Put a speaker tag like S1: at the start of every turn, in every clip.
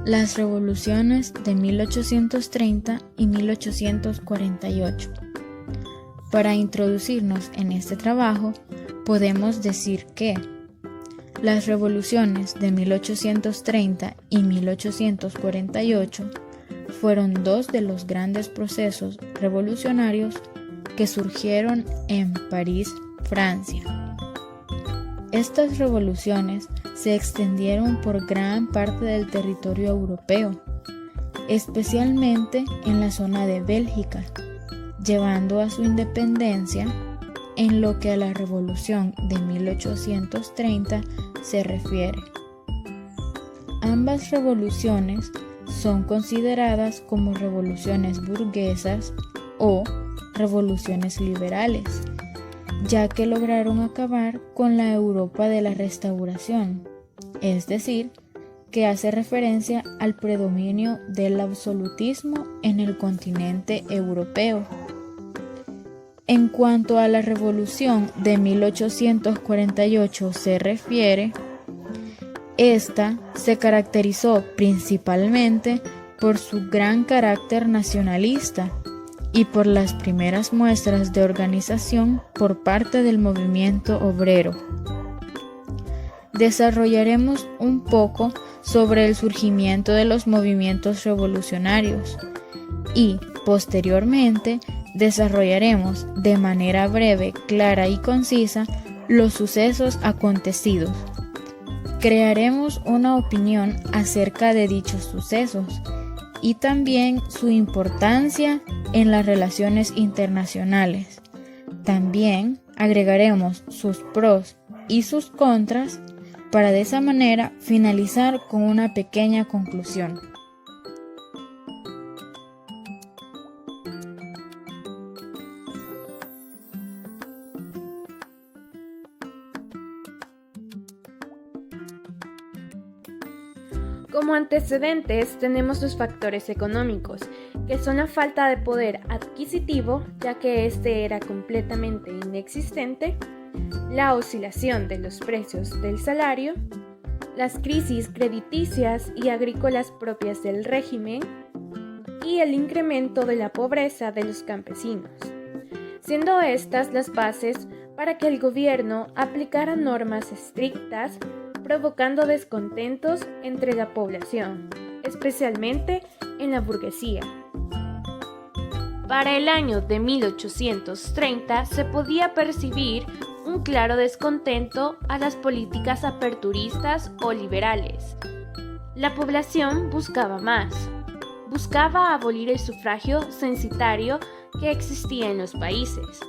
S1: Las revoluciones de 1830 y 1848. Para introducirnos en este trabajo, podemos decir que las revoluciones de 1830 y 1848 fueron dos de los grandes procesos revolucionarios que surgieron en París, Francia. Estas revoluciones se extendieron por gran parte del territorio europeo, especialmente en la zona de Bélgica, llevando a su independencia. En lo que a la Revolución de 1830 se refiere, ambas revoluciones son consideradas como revoluciones burguesas o revoluciones liberales, ya que lograron acabar con la Europa de la Restauración, es decir, que hace referencia al predominio del absolutismo en el continente europeo. En cuanto a la Revolución de 1848 se refiere, esta se caracterizó principalmente por su gran carácter nacionalista y por las primeras muestras de organización por parte del movimiento obrero. Desarrollaremos un poco sobre el surgimiento de los movimientos revolucionarios y, posteriormente, desarrollaremos de manera breve, clara y concisa los sucesos acontecidos. Crearemos una opinión acerca de dichos sucesos y también su importancia en las relaciones internacionales. También agregaremos sus pros y sus contras para de esa manera finalizar con una pequeña conclusión.
S2: Como antecedentes tenemos los factores económicos, que son la falta de poder adquisitivo, ya que este era completamente inexistente, la oscilación de los precios del salario, las crisis crediticias y agrícolas propias del régimen y el incremento de la pobreza de los campesinos, siendo estas las bases para que el gobierno aplicara normas estrictas, provocando descontentos entre la población, especialmente en la burguesía. Para el año de 1830 se podía percibir un claro descontento a las políticas aperturistas o liberales. La población buscaba más. Buscaba abolir el sufragio censitario que existía en los países.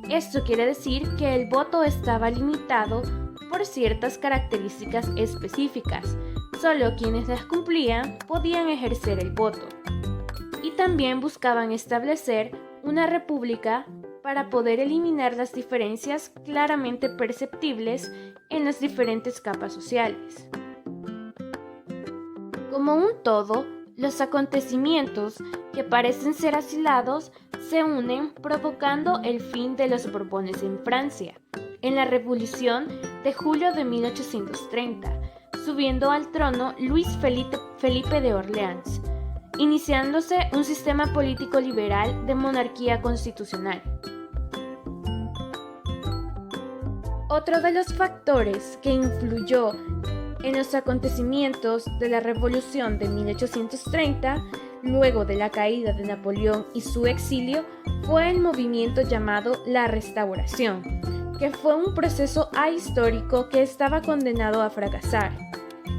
S2: Esto quiere decir que el voto estaba limitado por ciertas características específicas. Solo quienes las cumplían podían ejercer el voto. Y también buscaban establecer una república para poder eliminar las diferencias claramente perceptibles en las diferentes capas sociales. Como un todo, los acontecimientos que parecen ser aislados se unen provocando el fin de los Borbones en Francia, en la Revolución de julio de 1830, subiendo al trono Luis Felipe de Orleans, iniciándose un sistema político liberal de monarquía constitucional. Otro de los factores que influyó en los acontecimientos de la Revolución de 1830, luego de la caída de Napoleón y su exilio, fue el movimiento llamado la Restauración, que fue un proceso ahistórico que estaba condenado a fracasar.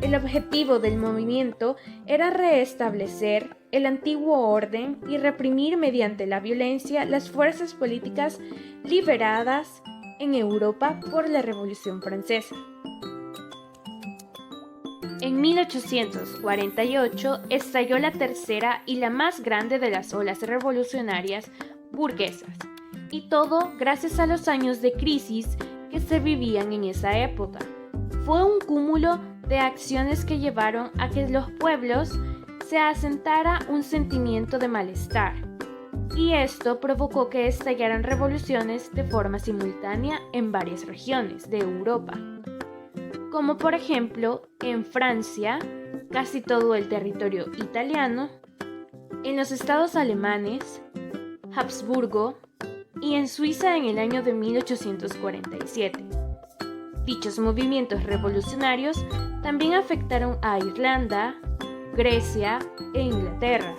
S2: El objetivo del movimiento era restablecer el antiguo orden y reprimir mediante la violencia las fuerzas políticas liberadas en Europa por la Revolución Francesa. En 1848 estalló la tercera y la más grande de las olas revolucionarias burguesas, y todo gracias a los años de crisis que se vivían en esa época. Fue un cúmulo de acciones que llevaron a que los pueblos se asentara un sentimiento de malestar, y esto provocó que estallaran revoluciones de forma simultánea en varias regiones de Europa, como por ejemplo en Francia, casi todo el territorio italiano, en los estados alemanes, Habsburgo y en Suiza en el año de 1847. Dichos movimientos revolucionarios también afectaron a Irlanda, Grecia e Inglaterra,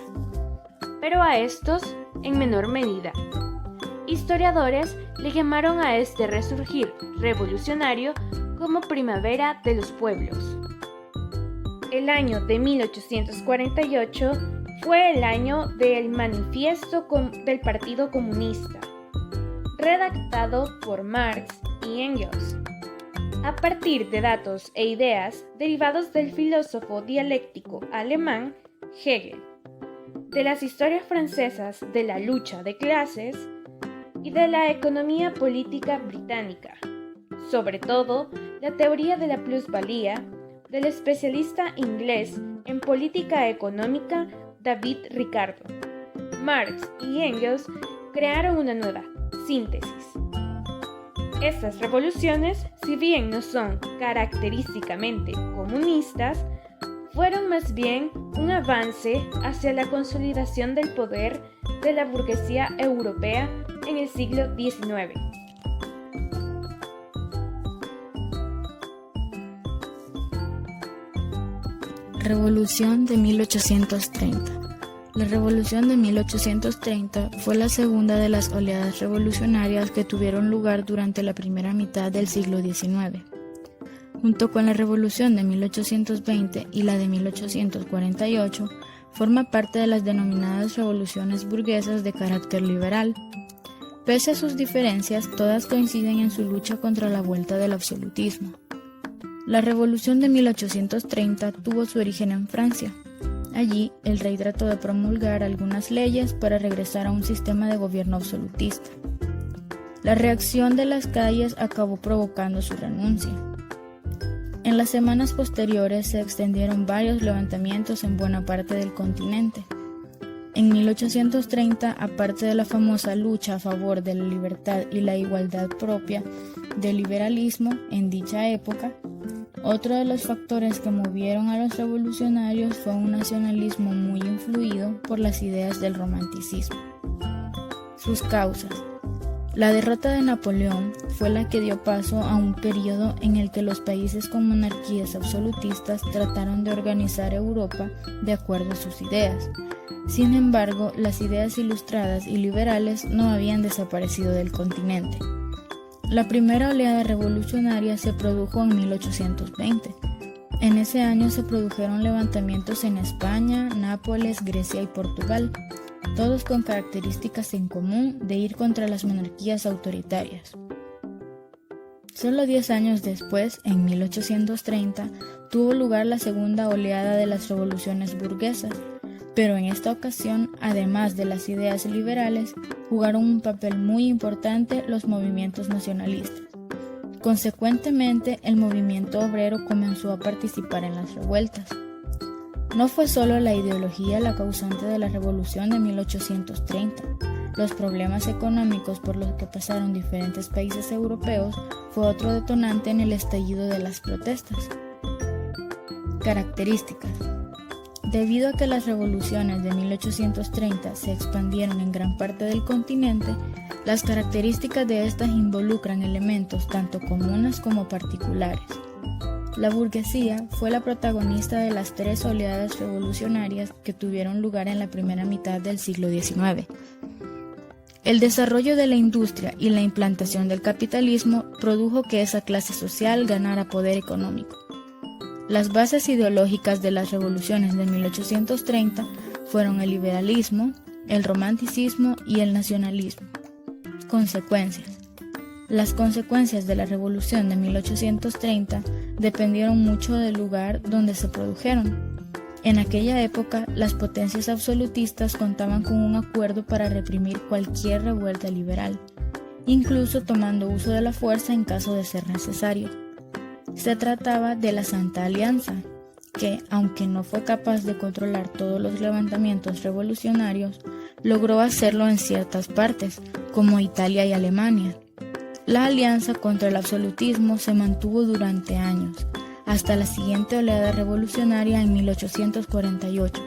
S2: pero a estos en menor medida. Historiadores le llamaron a este resurgir revolucionario como Primavera de los Pueblos. El año de 1848 fue el año del Manifiesto del Partido Comunista, redactado por Marx y Engels, a partir de datos e ideas derivados del filósofo dialéctico alemán Hegel, de las historias francesas de la lucha de clases y de la economía política británica, sobre todo la teoría de la plusvalía del especialista inglés en política económica David Ricardo. Marx y Engels crearon una nueva síntesis. Estas revoluciones, si bien no son característicamente comunistas, fueron más bien un avance hacia la consolidación del poder de la burguesía europea en el siglo XIX.
S1: Revolución de 1830. La Revolución de 1830 fue la segunda de las oleadas revolucionarias que tuvieron lugar durante la primera mitad del siglo XIX. Junto con la Revolución de 1820 y la de 1848, forma parte de las denominadas revoluciones burguesas de carácter liberal. Pese a sus diferencias, todas coinciden en su lucha contra la vuelta del absolutismo. La Revolución de 1830 tuvo su origen en Francia. Allí, el rey trató de promulgar algunas leyes para regresar a un sistema de gobierno absolutista. La reacción de las calles acabó provocando su renuncia. En las semanas posteriores se extendieron varios levantamientos en buena parte del continente. En 1830, aparte de la famosa lucha a favor de la libertad y la igualdad propia del liberalismo en dicha época, otro de los factores que movieron a los revolucionarios fue un nacionalismo muy influido por las ideas del romanticismo. Sus causas. La derrota de Napoleón fue la que dio paso a un periodo en el que los países con monarquías absolutistas trataron de organizar Europa de acuerdo a sus ideas. Sin embargo, las ideas ilustradas y liberales no habían desaparecido del continente. La primera oleada revolucionaria se produjo en 1820. En ese año se produjeron levantamientos en España, Nápoles, Grecia y Portugal, todos con características en común de ir contra las monarquías autoritarias. Solo 10 años después, en 1830, tuvo lugar la segunda oleada de las revoluciones burguesas, pero en esta ocasión, además de las ideas liberales, jugaron un papel muy importante los movimientos nacionalistas. Consecuentemente, el movimiento obrero comenzó a participar en las revueltas. No fue solo la ideología la causante de la revolución de 1830. Los problemas económicos por los que pasaron diferentes países europeos fue otro detonante en el estallido de las protestas. Características. Debido a que las revoluciones de 1830 se expandieron en gran parte del continente, las características de estas involucran elementos tanto comunes como particulares. La burguesía fue la protagonista de las 3 oleadas revolucionarias que tuvieron lugar en la primera mitad del siglo XIX. El desarrollo de la industria y la implantación del capitalismo produjo que esa clase social ganara poder económico. Las bases ideológicas de las revoluciones de 1830 fueron el liberalismo, el romanticismo y el nacionalismo. Consecuencias. Las consecuencias de la revolución de 1830 dependieron mucho del lugar donde se produjeron. En aquella época, las potencias absolutistas contaban con un acuerdo para reprimir cualquier revuelta liberal, incluso tomando uso de la fuerza en caso de ser necesario. Se trataba de la Santa Alianza, que, aunque no fue capaz de controlar todos los levantamientos revolucionarios, logró hacerlo en ciertas partes, como Italia y Alemania. La alianza contra el absolutismo se mantuvo durante años, hasta la siguiente oleada revolucionaria en 1848.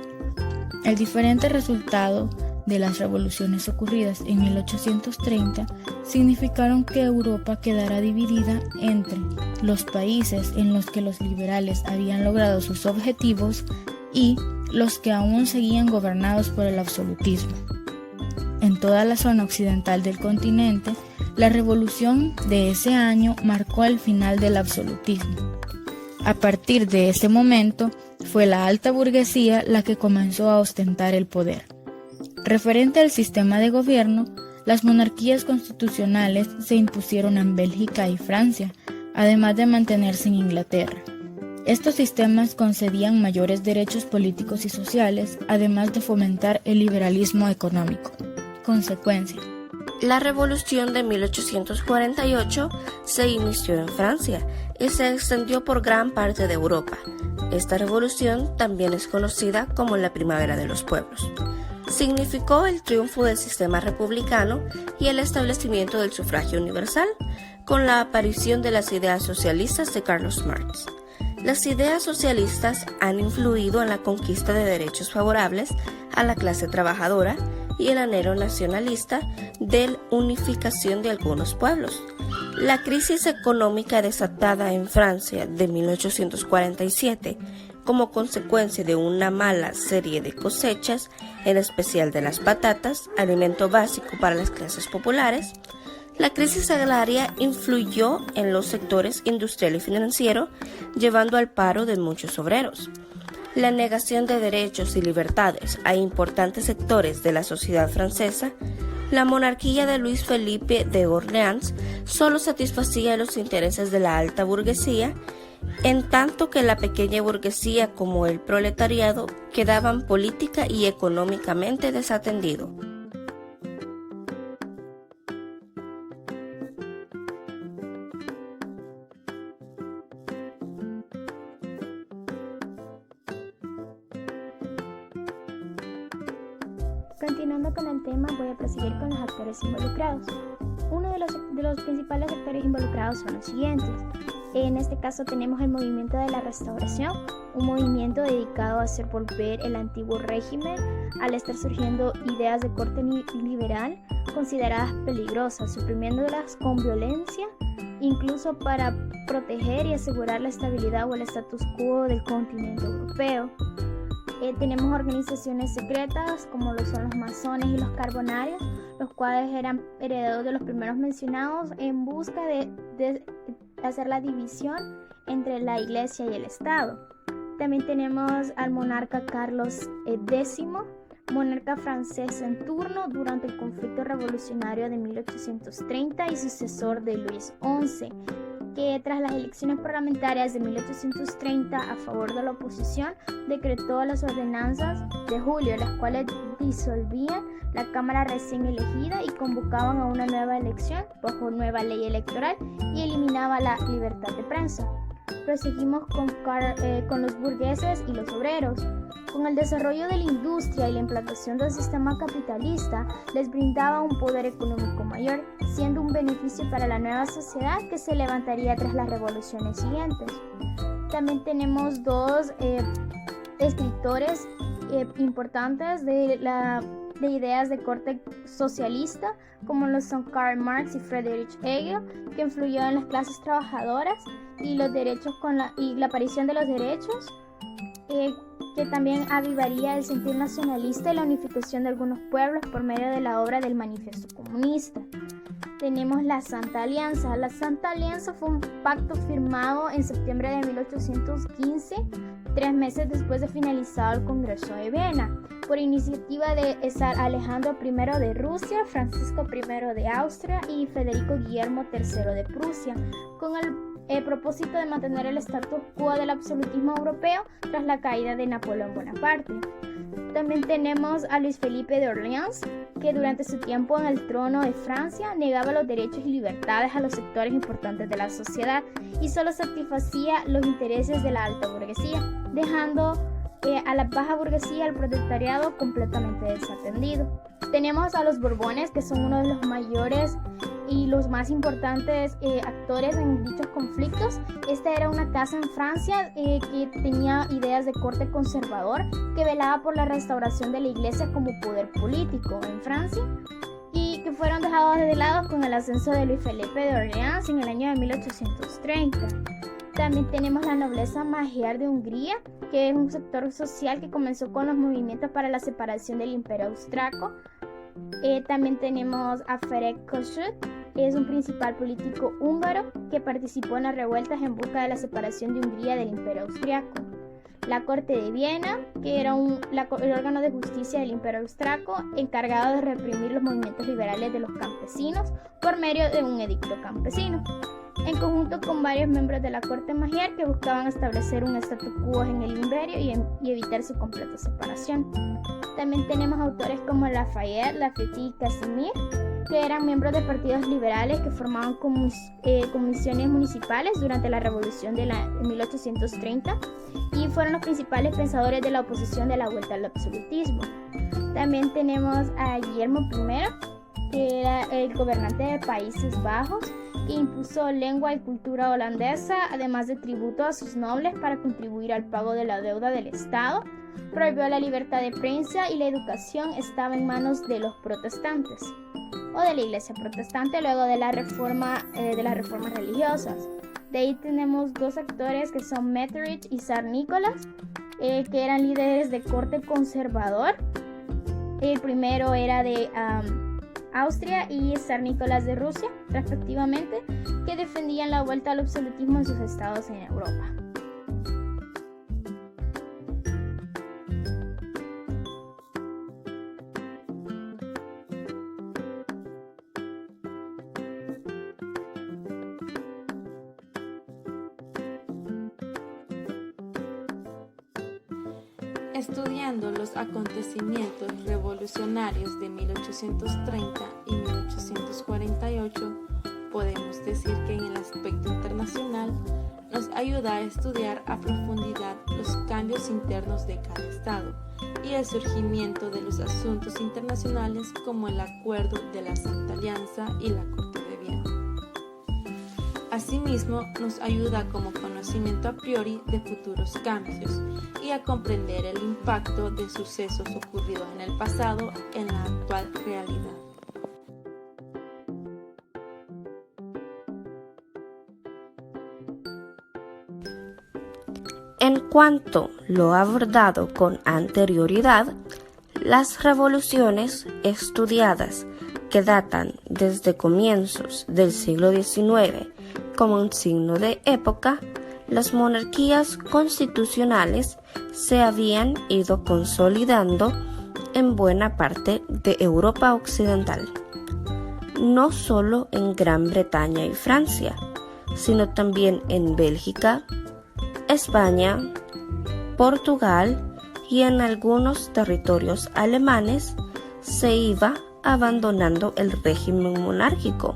S1: El diferente resultado de las revoluciones ocurridas en 1830 significaron que Europa quedara dividida entre los países en los que los liberales habían logrado sus objetivos y los que aún seguían gobernados por el absolutismo. En toda la zona occidental del continente, la revolución de ese año marcó el final del absolutismo. A partir de ese momento, fue la alta burguesía la que comenzó a ostentar el poder. Referente al sistema de gobierno, las monarquías constitucionales se impusieron en Bélgica y Francia, además de mantenerse en Inglaterra. Estos sistemas concedían mayores derechos políticos y sociales, además de fomentar el liberalismo económico. Consecuencia:
S3: la Revolución de 1848 se inició en Francia y se extendió por gran parte de Europa. Esta revolución también es conocida como la Primavera de los Pueblos. Significó el triunfo del sistema republicano y el establecimiento del sufragio universal, con la aparición de las ideas socialistas de Carlos Marx. Las ideas socialistas han influido en la conquista de derechos favorables a la clase trabajadora y el anhelo nacionalista de unificación de algunos pueblos. La crisis económica desatada en Francia de 1847, como consecuencia de una mala serie de cosechas, en especial de las patatas, alimento básico para las clases populares, la crisis agraria influyó en los sectores industrial y financiero, llevando al paro de muchos obreros. La negación de derechos y libertades a importantes sectores de la sociedad francesa, la monarquía de Luis Felipe de Orleans solo satisfacía los intereses de la alta burguesía, en tanto que la pequeña burguesía como el proletariado quedaban política y económicamente desatendidos.
S4: Continuando con el tema, voy a proseguir con los actores involucrados. Uno de los principales actores involucrados son los siguientes. En este caso tenemos el movimiento de la Restauración, un movimiento dedicado a hacer volver el antiguo régimen al estar surgiendo ideas de corte liberal consideradas peligrosas, suprimiéndolas con violencia, incluso para proteger y asegurar la estabilidad o el status quo del continente europeo. Tenemos organizaciones secretas como lo son los masones y los carbonarios, los cuales eran herederos de los primeros mencionados en busca de hacer la división entre la iglesia y el Estado. También tenemos al monarca Carlos X, monarca francés en turno durante el conflicto revolucionario de 1830 y sucesor de Luis XI, que tras las elecciones parlamentarias de 1830 a favor de la oposición decretó las ordenanzas de julio, las cuales disolvían la Cámara recién elegida y convocaban a una nueva elección bajo nueva ley electoral y eliminaba la libertad de prensa. Proseguimos con los burgueses y los obreros. Con el desarrollo de la industria y la implantación del sistema capitalista, les brindaba un poder económico mayor, siendo un beneficio para la nueva sociedad que se levantaría tras las revoluciones siguientes. También tenemos dos escritores importantes de ideas de corte socialista, como lo son Karl Marx y Friedrich Hegel, que influyó en las clases trabajadoras y los derechos y la aparición de los derechos, que también avivaría el sentir nacionalista y la unificación de algunos pueblos por medio de la obra del Manifiesto Comunista. Tenemos la Santa Alianza. La Santa Alianza fue un pacto firmado en septiembre de 1815, 3 meses después de finalizado el Congreso de Viena, por iniciativa de Alejandro I de Rusia, Francisco I de Austria y Federico Guillermo III de Prusia, con el propósito de mantener el status quo del absolutismo europeo tras la caída de Napoleón Bonaparte. También tenemos a Luis Felipe de Orleans, que durante su tiempo en el trono de Francia negaba los derechos y libertades a los sectores importantes de la sociedad y solo satisfacía los intereses de la alta burguesía, dejando a la baja burguesía, al proletariado, completamente desatendido. Tenemos a los Borbones, que son uno de los mayores y los más importantes actores en dichos conflictos. Esta era una casa en Francia que tenía ideas de corte conservador, que velaba por la restauración de la iglesia como poder político en Francia, y que fueron dejados de lado con el ascenso de Luis Felipe de Orleans en el año de 1830. También tenemos la nobleza magiar de Hungría, que es un sector social que comenzó con los movimientos para la separación del Imperio Austriaco. También tenemos a Ferenc Kossuth, es un principal político húngaro que participó en las revueltas en busca de la separación de Hungría del Imperio Austriaco. La Corte de Viena, que era el órgano de justicia del Imperio Austriaco encargado de reprimir los movimientos liberales de los campesinos por medio de un edicto campesino, en conjunto con varios miembros de la Corte Magiar que buscaban establecer un statu quo en el imperio y evitar su completa separación. También tenemos autores como Lafayette, Lafayette y Casimir, que eran miembros de partidos liberales que formaban comisiones municipales durante la Revolución de 1830 y fueron los principales pensadores de la oposición de la vuelta al absolutismo. También tenemos a Guillermo I, que era el gobernante de Países Bajos, que impuso lengua y cultura holandesa, además de tributo a sus nobles para contribuir al pago de la deuda del Estado. Prohibió la libertad de prensa y la educación estaba en manos de los protestantes o de la iglesia protestante luego de las reformas religiosas. De ahí tenemos dos actores que son Metternich y Zar Nicolás, que eran líderes de corte conservador. El primero era de Austria y Zar Nicolás de Rusia, respectivamente, que defendían la vuelta al absolutismo en sus estados en Europa.
S5: Estudiando los acontecimientos revolucionarios de 1830 y 1848, podemos decir que en el aspecto internacional nos ayuda a estudiar a profundidad los cambios internos de cada estado y el surgimiento de los asuntos internacionales como el Acuerdo de la Santa Alianza y la Corte de Viena. Asimismo, nos ayuda como conocimiento a priori de futuros cambios y a comprender el impacto de sucesos ocurridos en el pasado en la actual realidad.
S3: En cuanto lo abordado con anterioridad, las revoluciones estudiadas que datan desde comienzos del siglo XIX como un signo de época, las monarquías constitucionales se habían ido consolidando en buena parte de Europa Occidental, no solo en Gran Bretaña y Francia, sino también en Bélgica, España, Portugal y en algunos territorios alemanes se iba abandonando el régimen monárquico,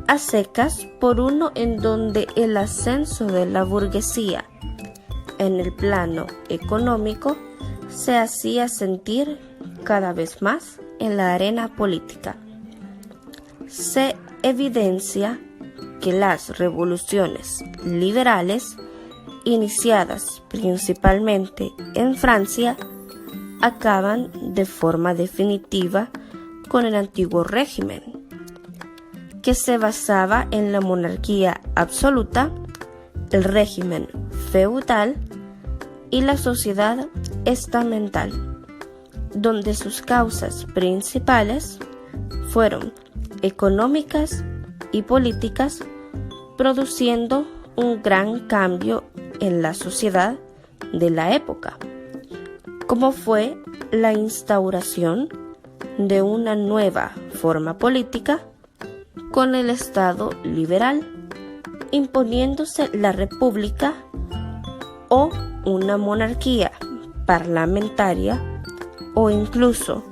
S3: a secas por uno en donde el ascenso de la burguesía en el plano económico se hacía sentir cada vez más en la arena política. Se evidencia que las revoluciones liberales, iniciadas principalmente en Francia, acaban de forma definitiva con el antiguo régimen, que se basaba en la monarquía absoluta, el régimen feudal y la sociedad estamental, donde sus causas principales fueron económicas y políticas, produciendo un gran cambio en la sociedad de la época, como fue la instauración de una nueva forma política con el Estado liberal, imponiéndose la república o una monarquía parlamentaria o incluso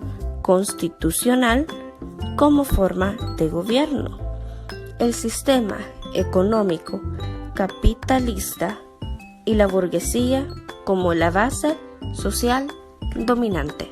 S3: constitucional como forma de gobierno. El sistema económico capitalista y la burguesía como la base social dominante.